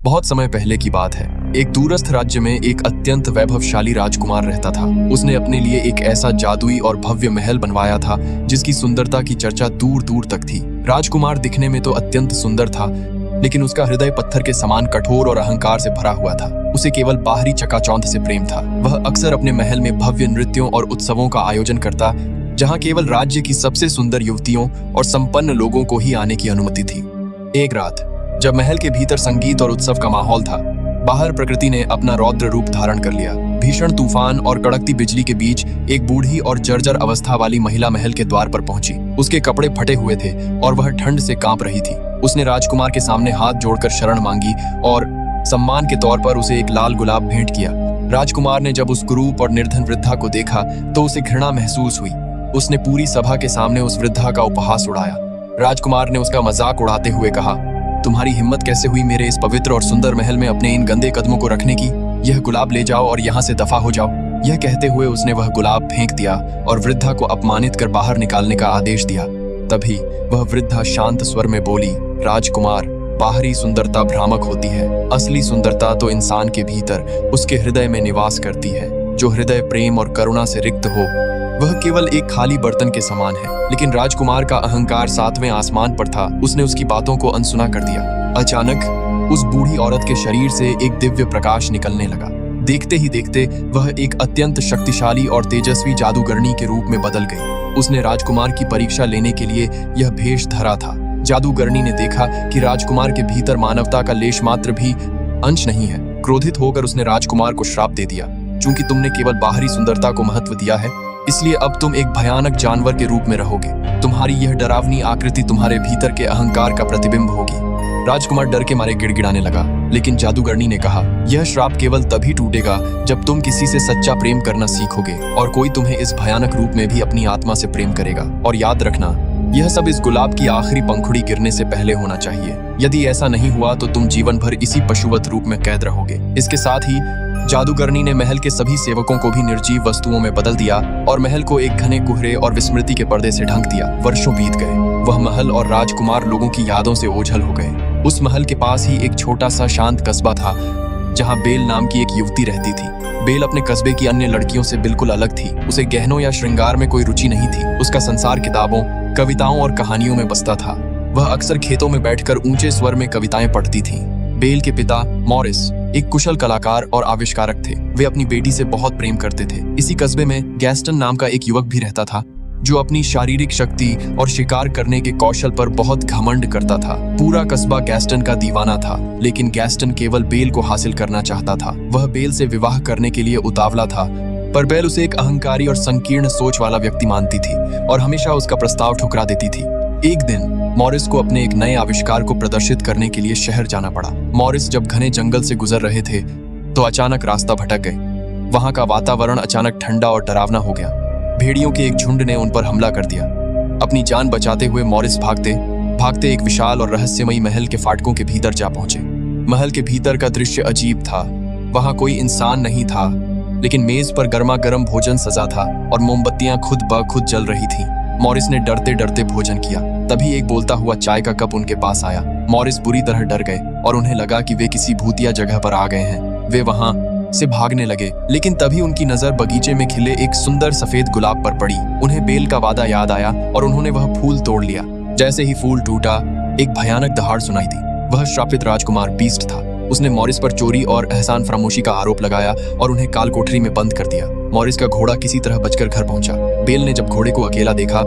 बहुत समय पहले की बात है। एक दूरस्थ राज्य में एक अत्यंत वैभवशाली राजकुमार रहता था। उसने अपने लिए एक ऐसा जादुई और भव्य महल बनवाया था जिसकी सुंदरता की चर्चा दूर दूर तक थी। राजकुमार दिखने में तो अत्यंत सुंदर था, लेकिन उसका हृदय पत्थर के समान कठोर और अहंकार से भरा हुआ था। उसे केवल बाहरी चकाचौंध से प्रेम था। वह अक्सर अपने महल में भव्य नृत्यों और उत्सवों का आयोजन करता, जहां केवल राज्य की सबसे सुंदर युवतियों और संपन्न लोगों को ही आने की अनुमति थी। एक रात जब महल के भीतर संगीत और उत्सव का माहौल था, बाहर प्रकृति ने अपना रौद्र रूप धारण कर लिया। भीषण तूफान और कड़कती बिजली के बीच एक बूढ़ी और जर्जर अवस्था वाली महिला महल के द्वार पर पहुंची। उसके कपड़े फटे हुए थे और वह ठंड से कांप रही थी। उसने राजकुमार के सामने हाथ जोड़कर शरण मांगी और सम्मान के तौर पर उसे एक लाल गुलाब भेंट किया। राजकुमार ने जब उस कुरूप और निर्धन वृद्धा को देखा तो उसे घृणा महसूस हुई। उसने पूरी सभा के सामने उस वृद्धा का उपहास उड़ाया। राजकुमार ने उसका मजाक उड़ाते हुए कहा, तुम्हारी हिम्मत कैसे हुई मेरे इस पवित्र और सुंदर महल में अपने इन गंदे कदमों को रखने की? यह गुलाब ले जाओ और यहाँ से दफा हो जाओ। यह कहते हुए उसने वह गुलाब फेंक दिया और वृद्धा को अपमानित कर बाहर निकालने का आदेश दिया। तभी वह वृद्धा शांत स्वर में बोली, राजकुमार, बाहरी सुंदरता भ्रामक होती है, असली सुंदरता तो इंसान के भीतर उसके हृदय में निवास करती है। जो हृदय प्रेम और करुणा से रिक्त हो वह केवल एक खाली बर्तन के समान है। लेकिन राजकुमार का अहंकार सातवें आसमान पर था। उसने उसकी बातों को अनसुना कर दिया। अचानक उस बूढ़ी औरत के शरीर से एक दिव्य प्रकाश निकलने लगा। देखते ही देखते वह एक अत्यंत शक्तिशाली और तेजस्वी जादूगरनी के रूप में बदल गई। उसने राजकुमार की परीक्षा लेने के लिए यह भेष धरा था। जादूगरनी ने देखा कि राजकुमार के भीतर मानवता का लेश मात्र भी अंश नहीं है। क्रोधित होकर उसने राजकुमार को श्राप दे दिया, चूंकि तुमने केवल बाहरी सुंदरता को महत्व दिया है, इसलिए अब तुम एक भयानक जानवर के रूप में रहोगे। तुम्हारी यह डरावनी आकृति तुम्हारे भीतर के अहंकार का प्रतिबिंब होगी। राजकुमार डर के मारे गिड़गिड़ाने लगा, लेकिन जादूगरनी ने कहा, यह श्राप केवल तभी टूटेगा जब तुम किसी से सच्चा प्रेम करना सीखोगे और कोई तुम्हें इस भयानक रूप में भी अपनी आत्मा से प्रेम करेगा। और याद रखना, यह सब इस गुलाब की आखिरी पंखुड़ी गिरने से पहले होना चाहिए। यदि ऐसा नहीं हुआ तो तुम जीवन भर इसी पशुवत रूप में कैद रहोगे। इसके साथ ही जादूगरनी ने महल के सभी सेवकों को भी निर्जीव वस्तुओं में बदल दिया और महल को एक घने कोहरे और विस्मृति के पर्दे से ढक दिया। वर्षों बीत गए। वह महल और राजकुमार लोगों की यादों से ओझल हो गए। उस महल के पास ही एक छोटा सा शांत कस्बा था, जहाँ बेल नाम की एक युवती रहती थी। बेल अपने कस्बे की अन्य लड़कियों से बिल्कुल अलग थी। उसे गहनों या श्रृंगार में कोई रुचि नहीं थी। उसका संसार किताबों, कविताओं और कहानियों में बसता था। वह अक्सर खेतों में बैठकर ऊंचे स्वर में कविताएं पढ़ती थी। बेल के पिता मॉरिस एक कुशल कलाकार और आविष्कारक थे। वे अपनी बेटी से बहुत प्रेम करते थे। इसी कस्बे में गैस्टन नाम का एक युवक भी रहता था, जो अपनी शारीरिक शक्ति और शिकार करने के कौशल पर बहुत घमंड करता था। पूरा कस्बा गैस्टन का दीवाना था, लेकिन गैस्टन केवल बेल को हासिल करना चाहता था। वह बेल से विवाह करने के लिए उतावला था, पर बेल उसे एक अहंकारी और संकीर्ण सोच वाला व्यक्ति मानती थी और हमेशा उसका प्रस्ताव ठुकरा देती थी। एक दिन मॉरिस को अपने एक नए आविष्कार को प्रदर्शित करने के लिए शहर जाना पड़ा। मॉरिस जब घने जंगल से गुजर रहे थे तो अचानक रास्ता भटक गए। वहां का वातावरण अचानक ठंडा और डरावना हो गया। भेड़ियों के एक झुंड ने उन पर हमला कर दिया। अपनी जान बचाते हुए मॉरिस भागते भागते एक विशाल और रहस्यमयी महल के फाटकों के भीतर जा पहुंचे। महल के भीतर का दृश्य अजीब था। वहां कोई इंसान नहीं था, लेकिन मेज पर गर्मा गर्म भोजन सजा था और मोमबत्तियां खुद ब खुद जल रही थी। मॉरिस ने डरते डरते भोजन किया। तभी एक बोलता हुआ चाय का कप उनके पास आया। मॉरिस बुरी तरह डर गए और उन्हें लगा कि वे किसी भूतिया जगह पर आ गए हैं। वे वहां से भागने लगे, लेकिन तभी उनकी नजर बगीचे में खिले एक सुंदर सफेद गुलाब पर पड़ी। उन्हें बेल का वादा याद आया और उन्होंने वह फूल तोड़ लिया। जैसे ही फूल टूटा, एक भयानक दहाड़ सुनाई दी। वह श्रापित राजकुमार बीस्ट था। उसने मॉरिस पर चोरी और एहसान फरामोशी का आरोप लगाया और उन्हें काल कोठरी में बंद कर दिया। मॉरिस का घोड़ा किसी तरह बचकर घर पहुंचा। बेल ने जब घोड़े को अकेला देखा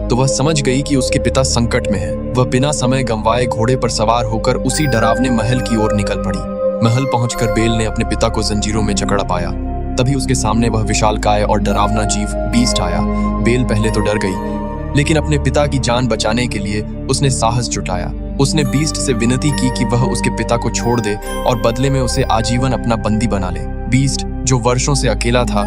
तो वह समझ गई कि उसके पिता संकट में हैं। वह बिना समय गंवाए घोड़े पर सवार होकर उसी डरावने महल की ओर निकल पड़ी। महल पहुंचकर बेल ने अपने पिता को जंजीरों में जकड़ पाया। तभी उसके सामने वह विशालकाय और डरावना जीव बीस्ट आया। बेल पहले तो डर गई, लेकिन अपने पिता की जान बचाने के लिए उसने साहस जुटाया। उसने बीस्ट से विनती की कि वह उसके पिता को छोड़ दे और बदले में उसे आजीवन अपना बंदी बना ले। बीस्ट, जो वर्षों से अकेला था,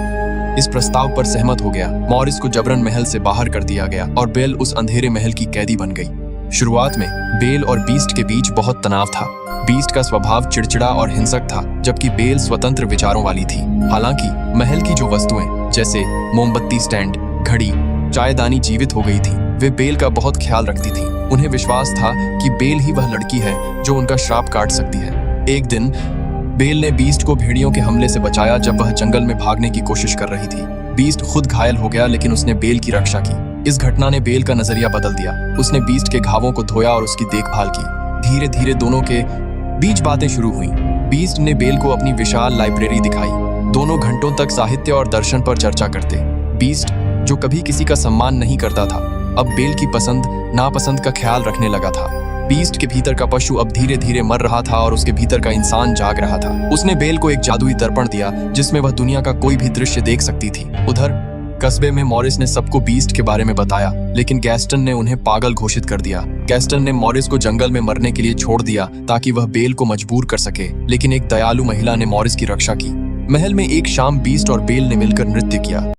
इस प्रस्ताव पर सहमत हो गया। मॉरिस को जबरन महल से बाहर कर दिया गया और बेल उस अंधेरे महल की कैदी बन गई। शुरुआत में बेल और बीस्ट के बीच बहुत तनाव था। बीस्ट का स्वभाव चिड़चिड़ा और हिंसक था, जबकि बेल स्वतंत्र विचारों वाली थी। हालांकि महल की जो वस्तुएं जैसे मोमबत्ती स्टैंड, घड़ी, चायदानी जीवित हो गई थी, वे बेल का बहुत ख्याल रखती थी। उन्हें विश्वास था कि बेल ही वह लड़की है जो उनका श्राप काट सकती है। एक दिन बेल ने बीस्ट को भेड़ियों के हमले से बचाया जब वह जंगल में भागने की कोशिश कर रही थी। बीस्ट खुद घायल हो गया लेकिन उसने बेल की रक्षा की। इस घटना ने बेल का नजरिया बदल दिया। उसने बीस्ट के घावों को धोया और उसकी देखभाल की। धीरे धीरे दोनों के बीच बातें शुरू हुई। बीस्ट ने बेल को अपनी विशाल लाइब्रेरी दिखाई। दोनों घंटों तक साहित्य और दर्शन पर चर्चा करते। बीस्ट, जो कभी किसी का सम्मान नहीं करता था, अब बेल की पसंद नापसंद का ख्याल रखने लगा था। बीस्ट के भीतर का पशु अब धीरे धीरे मर रहा था और उसके भीतर का इंसान जाग रहा था। उसने बेल को एक जादुई दर्पण दिया जिसमें वह दुनिया का कोई भी दृश्य देख सकती थी। उधर कस्बे में मॉरिस ने सबको बीस्ट के बारे में बताया, लेकिन गैस्टन ने उन्हें पागल घोषित कर दिया। गैस्टन ने मॉरिस को जंगल में मरने के लिए छोड़ दिया ताकि वह बेल को मजबूर कर सके, लेकिन एक दयालु महिला ने मॉरिस की रक्षा की। महल में एक शाम बीस्ट और बेल ने मिलकर नृत्य किया।